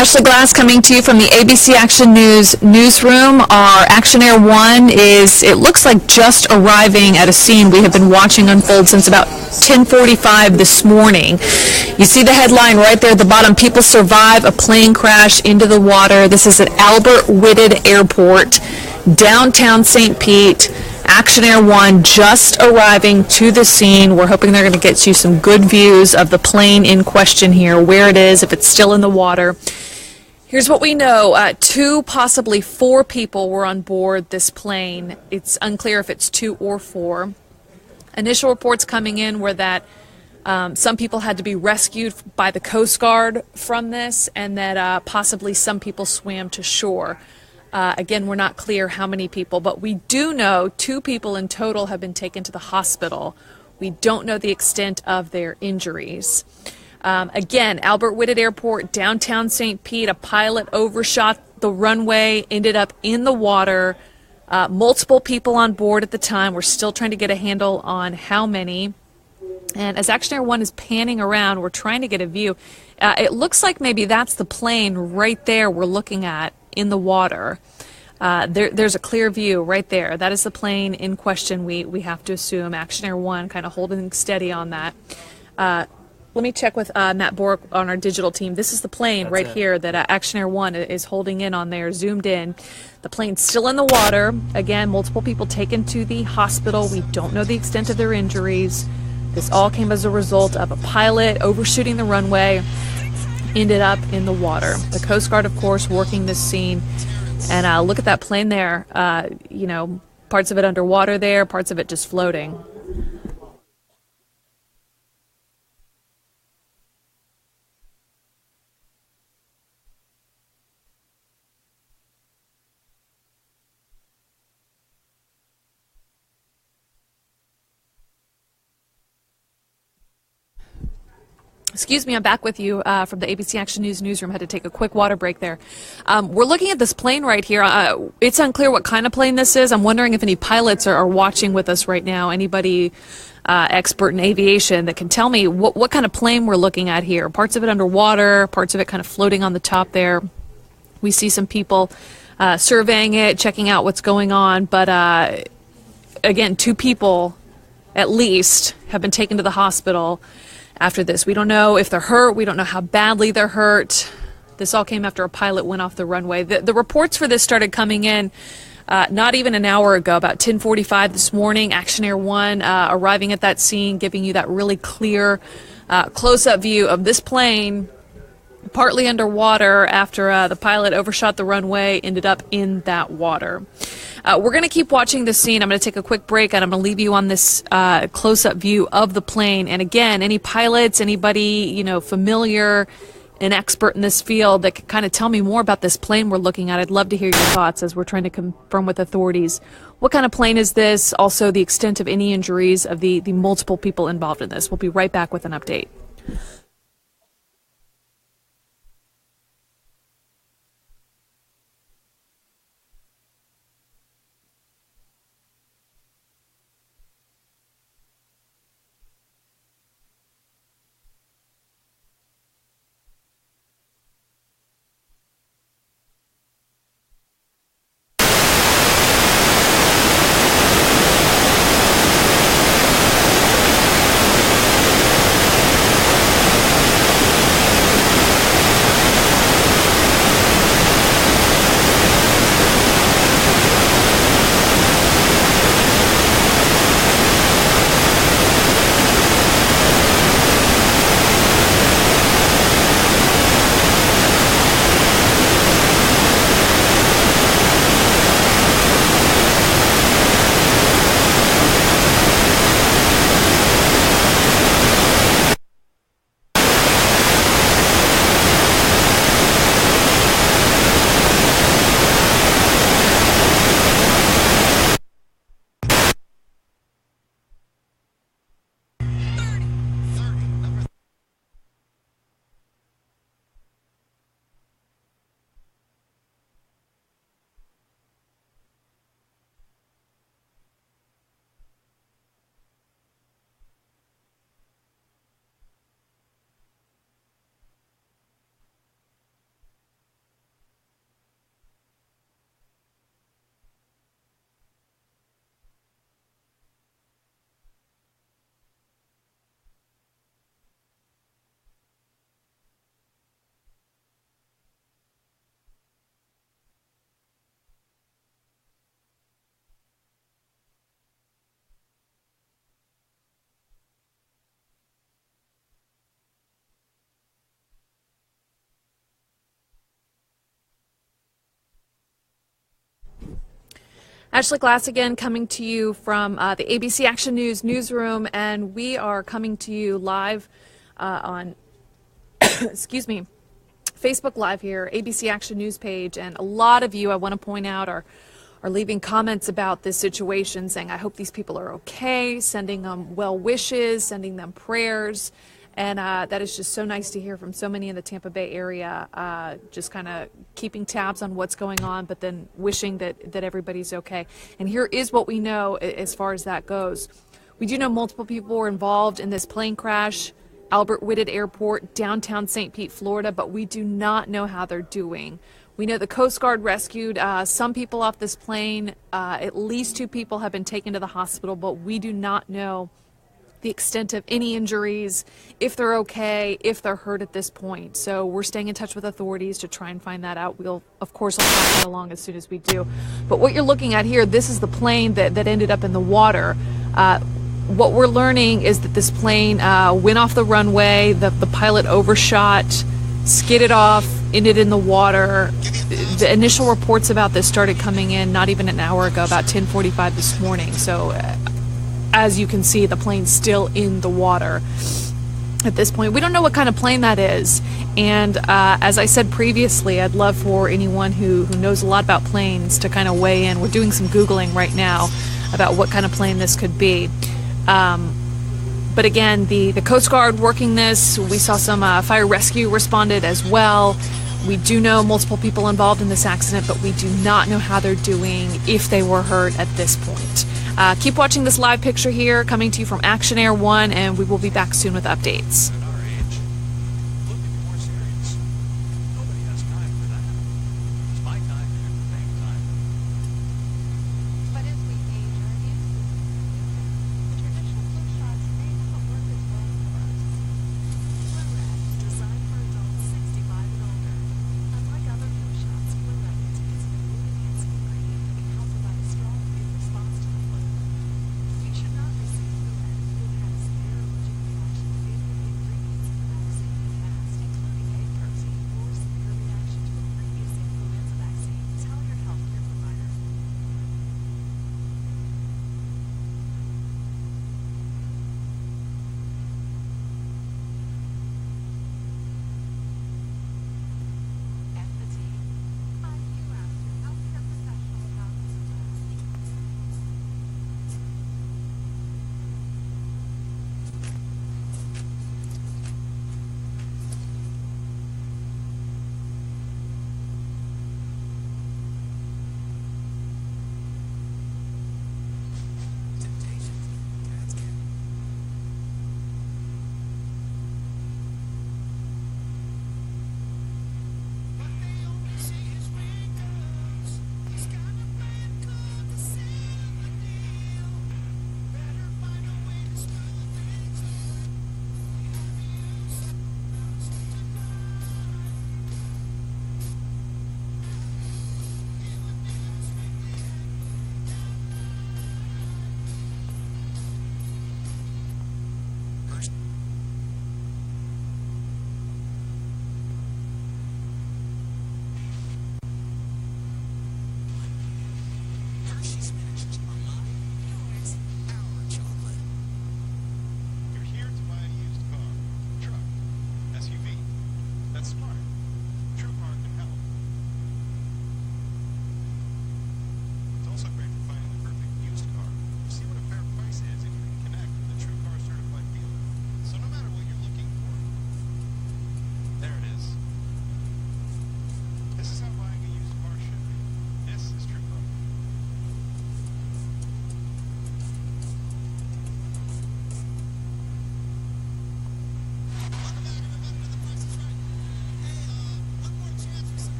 Ashley Glass coming to you from the ABC Action News newsroom. Our Action Air 1 is, it looks like, just arriving at a scene we have been watching unfold since about 10:45 this morning. You see the headline right there at the bottom, "People Survive a Plane Crash into the Water." This is at Albert Whitte Airport, downtown St. Pete. Action Air 1 just arriving to the scene. We're hoping they're going to get you some good views of the plane in question here, where it is, if it's still in the water. Here's what we know. 2, possibly 4 people were on board this plane. It's unclear if it's 2 or 4. Initial reports coming in were that some people had to be rescued by the Coast Guard from this, and that possibly some people swam to shore. Again, we're not clear how many people, but we do know 2 people in total have been taken to the hospital. We don't know the extent of their injuries. Again, Albert Whitte Airport, downtown St. Pete, a pilot overshot the runway, ended up in the water. Multiple people on board at the time. We're still trying to get a handle on how many. And as Action Air 1 is panning around, we're trying to get a view. It looks like maybe that's the plane right there we're looking at in the water. There's a clear view right there. That is the plane in question, we have to assume. Action Air 1 kind of holding steady on that. Let me check with Matt Bork on our digital team. This is the plane right here that Action Air 1 is holding in on there, zoomed in. The plane's still in the water. Again, multiple people taken to the hospital. We don't know the extent of their injuries. This all came as a result of a pilot overshooting the runway, ended up in the water. The Coast Guard, of course, working this scene. And look at that plane there. You know, parts of it underwater there, parts of it just floating. Excuse me, I'm back with you from the ABC Action News newsroom. Had to take a quick water break there. We're looking at this plane right here. It's unclear what kind of plane this is. I'm wondering if any pilots are watching with us right now. Anybody expert in aviation that can tell me what kind of plane we're looking at here. Parts of it underwater, parts of it kind of floating on the top there. We see some people surveying it, checking out what's going on. But again, 2 people at least have been taken to the hospital after this. We don't know if they're hurt. We don't know how badly they're hurt. This all came after a pilot went off the runway. The reports for this started coming in not even an hour ago, about 10:45 this morning. Action Air 1 arriving at that scene, giving you that really clear close-up view of this plane partly underwater after the pilot overshot the runway, ended up in that water. We're going to keep watching this scene. I'm going to take a quick break, and I'm going to leave you on this close-up view of the plane. And again, any pilots, anybody, you know, familiar, an expert in this field that can kind of tell me more about this plane we're looking at, I'd love to hear your thoughts as we're trying to confirm with authorities. What kind of plane is this? Also, the extent of any injuries of the multiple people involved in this. We'll be right back with an update. Ashley Glass again, coming to you from the ABC Action News newsroom, and we are coming to you live on, excuse me, Facebook Live here, ABC Action News page, and a lot of you, I want to point out, are leaving comments about this situation, saying, I hope these people are okay, sending them well wishes, sending them prayers. And that is just so nice to hear from so many in the Tampa Bay area, just kind of keeping tabs on what's going on, but then wishing that everybody's okay. And here is what we know as far as that goes. We do know multiple people were involved in this plane crash, Albert Whitte Airport, downtown St. Pete, Florida, but we do not know how they're doing. We know the Coast Guard rescued some people off this plane. At least 2 people have been taken to the hospital, but we do not know the extent of any injuries, if they're okay, if they're hurt at this point. So we're staying in touch with authorities to try and find that out. We'll, of course, I'll pass it along as soon as we do. But what you're looking at here, this is the plane that ended up in the water. What we're learning is that this plane went off the runway, the pilot overshot, skidded off, ended in the water. The initial reports about this started coming in not even an hour ago, about 10:45 this morning. So as you can see, the plane's still in the water at this point. We don't know what kind of plane that is. And as I said previously, I'd love for anyone who knows a lot about planes to kind of weigh in. We're doing some Googling right now about what kind of plane this could be. But again, the Coast Guard working this. We saw some fire rescue responded as well. We do know multiple people involved in this accident, but we do not know how they're doing, if they were hurt at this point. Keep watching this live picture here, coming to you from Action Air 1, and we will be back soon with updates.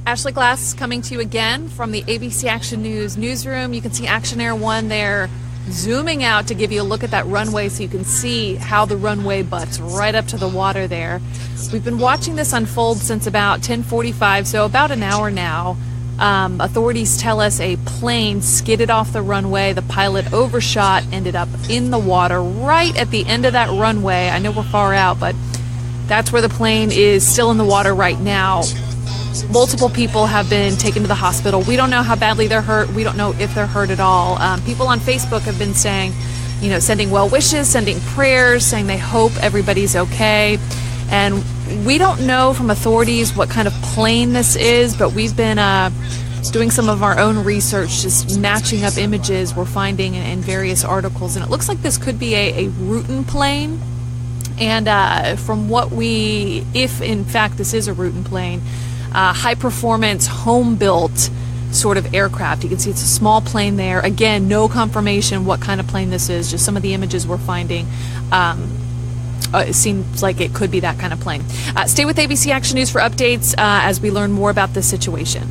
Ashley Glass coming to you again from the ABC Action News newsroom. You can see Action Air 1 there zooming out to give you a look at that runway so you can see how the runway butts right up to the water there. We've been watching this unfold since about 10:45, so about an hour now. Authorities tell us a plane skidded off the runway. The pilot overshot, ended up in the water right at the end of that runway. I know we're far out, but that's where the plane is, still in the water right now. Multiple people have been taken to the hospital. We don't know how badly they're hurt. We don't know if they're hurt at all. People on Facebook have been saying, sending well wishes, sending prayers, saying they hope everybody's okay. And we don't know from authorities what kind of plane this is, but we've been doing some of our own research, just matching up images we're finding in various articles. And it looks like this could be a Rutan plane. And from what if in fact this is a Rutan plane, high performance, home built sort of aircraft. You can see it's a small plane there. Again, no confirmation what kind of plane this is, just some of the images we're finding. It seems like it could be that kind of plane. Stay with ABC Action News for updates as we learn more about this situation.